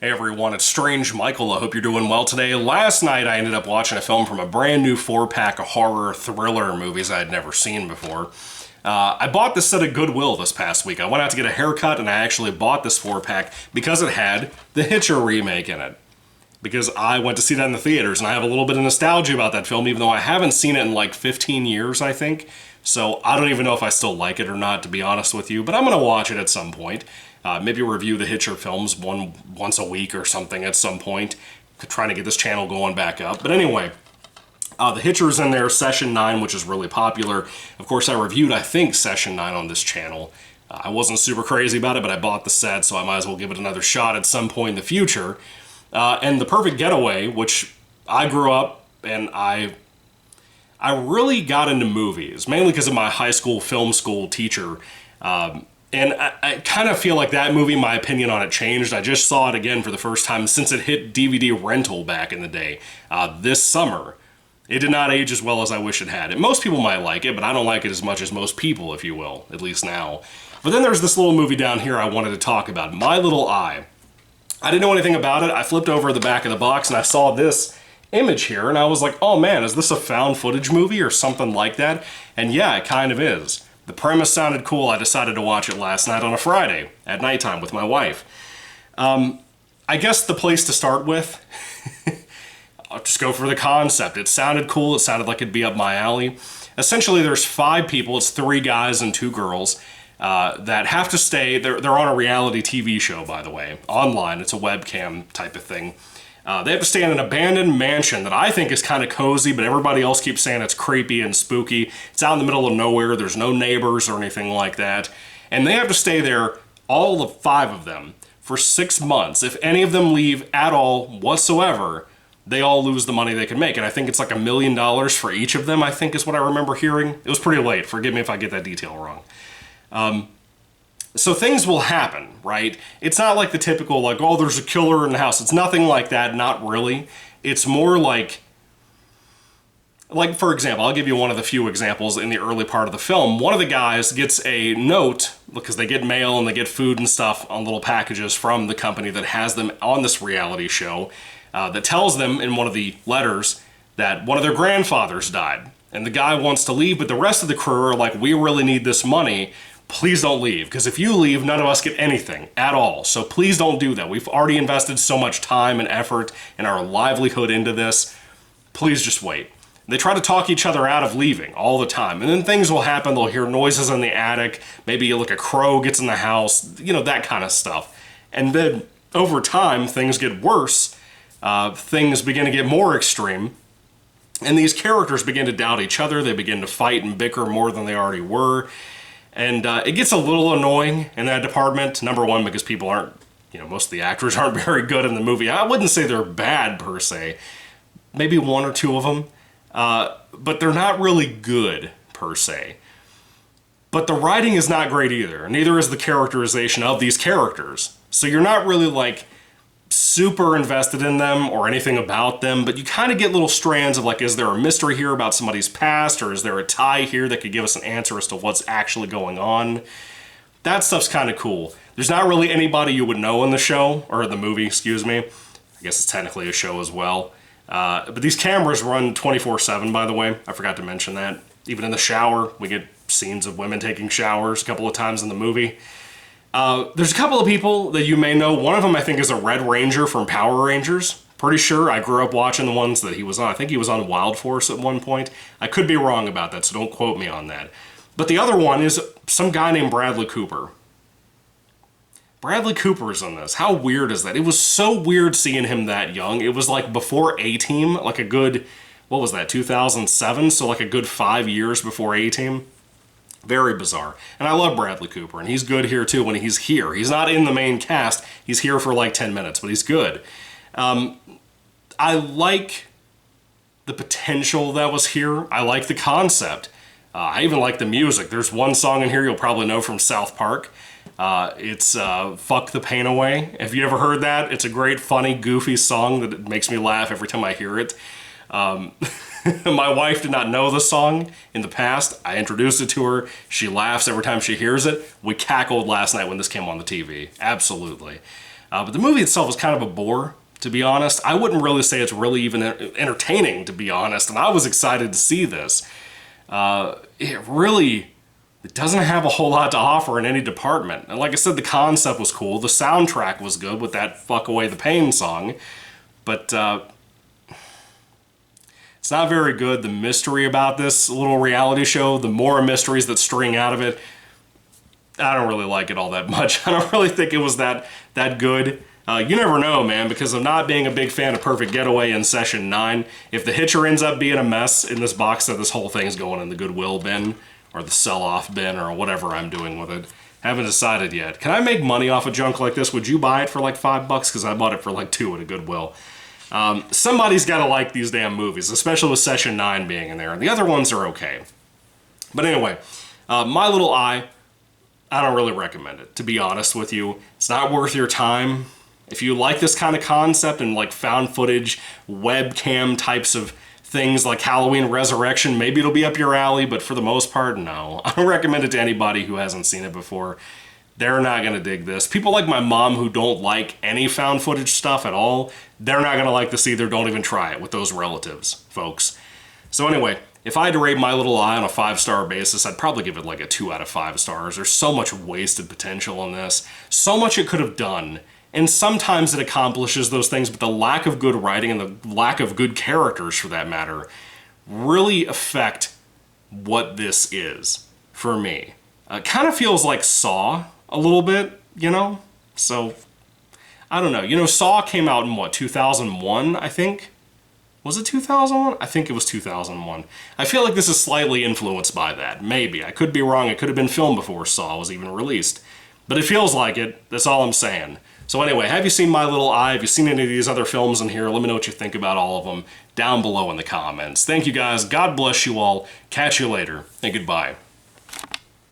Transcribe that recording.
Hey everyone, it's Strange Michael. I hope you're doing well today. Last night I ended up watching a film from a brand new 4-pack of horror thriller movies I had never seen before. I bought this at a Goodwill this past week. I went out to get a haircut and I actually bought this 4-pack because it had the Hitcher remake in it. Because I went to see that in the theaters and I have a little bit of nostalgia about that film, even though I haven't seen it in like 15 years, I think. So I don't even know if I still like it or not, to be honest with you, but I'm going to watch it at some point. Maybe review the Hitcher films once a week or something at some point, trying to get this channel going back up. But anyway, the Hitcher's in there, Session 9, which is really popular. Of course, I reviewed, I think, Session 9 on this channel. I wasn't super crazy about it, but I bought the set, so I might as well give it another shot at some point in the future. And The Perfect Getaway, which I grew up and I really got into movies, mainly because of my high school film school teacher. And I kind of feel like that movie, my opinion on it changed. I just saw it again for the first time since it hit DVD rental back in the day, this summer. It did not age as well as I wish it had. And most people might like it, but I don't like it as much as most people, if you will, at least now. But then there's this little movie down here I wanted to talk about, My Little Eye. I didn't know anything about it. I flipped over the back of the box and I saw this image here and I was like, oh man, is this a found footage movie or something like that? And yeah, it kind of is. The premise sounded cool. I decided to watch it last night on a Friday at nighttime with my wife. I guess the place to start with, I'll just go for the concept. It sounded cool. It sounded like it'd be up my alley. Essentially, there's 5 people. It's 3 guys and 2 girls that have to stay. They're on a reality TV show, by the way, online. It's a webcam type of thing. They have to stay in an abandoned mansion that I think is kind of cozy, but everybody else keeps saying it's creepy and spooky. It's out in the middle of nowhere. There's no neighbors or anything like that. And they have to stay there, all the 5 of them, for 6 months. If any of them leave at all whatsoever, they all lose the money they can make. And I think it's like $1 million for each of them, I think is what I remember hearing. It was pretty late. Forgive me if I get that detail wrong. So things will happen, right? It's not like the typical, like, oh, there's a killer in the house. It's nothing like that, not really. It's more like, for example, I'll give you one of the few examples in the early part of the film. One of the guys gets a note, because they get mail and they get food and stuff on little packages from the company that has them on this reality show, that tells them in one of the letters that one of their grandfathers died. And the guy wants to leave, but the rest of the crew are like, we really need this money. Please don't leave, because if you leave, none of us get anything at all. So please don't do that. We've already invested so much time and effort and our livelihood into this. Please just wait. They try to talk each other out of leaving all the time. And then things will happen. They'll hear noises in the attic. Maybe a crow gets in the house, that kind of stuff. And then over time, things get worse. Things begin to get more extreme. And these characters begin to doubt each other. They begin to fight and bicker more than they already were. And it gets a little annoying in that department. Number one, because people aren't, most of the actors aren't very good in the movie. I wouldn't say they're bad per se. Maybe 1 or 2 of them. But they're not really good per se. But the writing is not great either. Neither is the characterization of these characters. So you're not really super invested in them or anything about them, but you kind of get little strands of is there a mystery here about somebody's past, or is there a tie here that could give us an answer as to what's actually going on? That stuff's kind of cool. There's not really anybody you would know in the show, or the movie, excuse me. I guess it's technically a show as well. But these cameras run 24/7, by the way. I forgot to mention that. Even in the shower, we get scenes of women taking showers a couple of times in the movie. There's a couple of people that you may know. One of them, I think, is a Red Ranger from Power Rangers. Pretty sure. I grew up watching the ones that he was on. I think he was on Wild Force at one point. I could be wrong about that, so don't quote me on that. But the other one is some guy named Bradley Cooper. Bradley Cooper's in this. How weird is that? It was so weird seeing him that young. It was before A-Team, a good, 2007? So a good 5 years before A-Team. Very bizarre. And I love Bradley Cooper, and he's good here too when he's here. He's not in the main cast. He's here for 10 minutes, but he's good. I like the potential that was here. I like the concept. I even like the music. There's one song in here you'll probably know from South Park. It's Fuck the Pain Away. Have you ever heard that? It's a great, funny, goofy song that makes me laugh every time I hear it. My wife did not know the song in the past. I introduced it to her. She laughs every time she hears it. We cackled last night when this came on the TV. Absolutely. But the movie itself was kind of a bore, to be honest. I wouldn't really say it's really even entertaining, to be honest, and I was excited to see this. It doesn't have a whole lot to offer in any department. And like I said, the concept was cool. The soundtrack was good with that Fuck Away the Pain song. But it's not very good. The mystery about this little reality show, the more mysteries that string out of it, I don't really like it all that much. I don't really think it was that good. You never know, man, because of not being a big fan of Perfect Getaway in Session 9. If The Hitcher ends up being a mess in this box set, this whole thing's going in the Goodwill bin, or the sell-off bin, or whatever I'm doing with it. Haven't decided yet. Can I make money off of junk like this? Would you buy it for like $5? Because I bought it for like $2 at a Goodwill. Somebody's got to like these damn movies, especially with Session 9 being in there. And the other ones are okay. But anyway, My Little Eye, I don't really recommend it, to be honest with you. It's not worth your time. If you like this kind of concept and like found footage, webcam types of things like Halloween Resurrection, maybe it'll be up your alley, but for the most part, no. I don't recommend it to anybody who hasn't seen it before. They're not going to dig this. People like my mom who don't like any found footage stuff at all, they're not going to like this either. Don't even try it with those relatives, folks. So anyway, if I had to rate My Little Eye on a 5-star basis, I'd probably give it like a 2 out of 5 stars. There's so much wasted potential in this. So much it could have done. And sometimes it accomplishes those things, but the lack of good writing and the lack of good characters, for that matter, really affect what this is for me. It kind of feels like Saw a little bit, you know? So, I don't know. You know, Saw came out in what, 2001, I think? Was it 2001? I think it was 2001. I feel like this is slightly influenced by that. Maybe. I could be wrong. It could have been filmed before Saw was even released. But it feels like it. That's all I'm saying. So anyway, have you seen My Little Eye? Have you seen any of these other films in here? Let me know what you think about all of them down below in the comments. Thank you guys. God bless you all. Catch you later. And goodbye.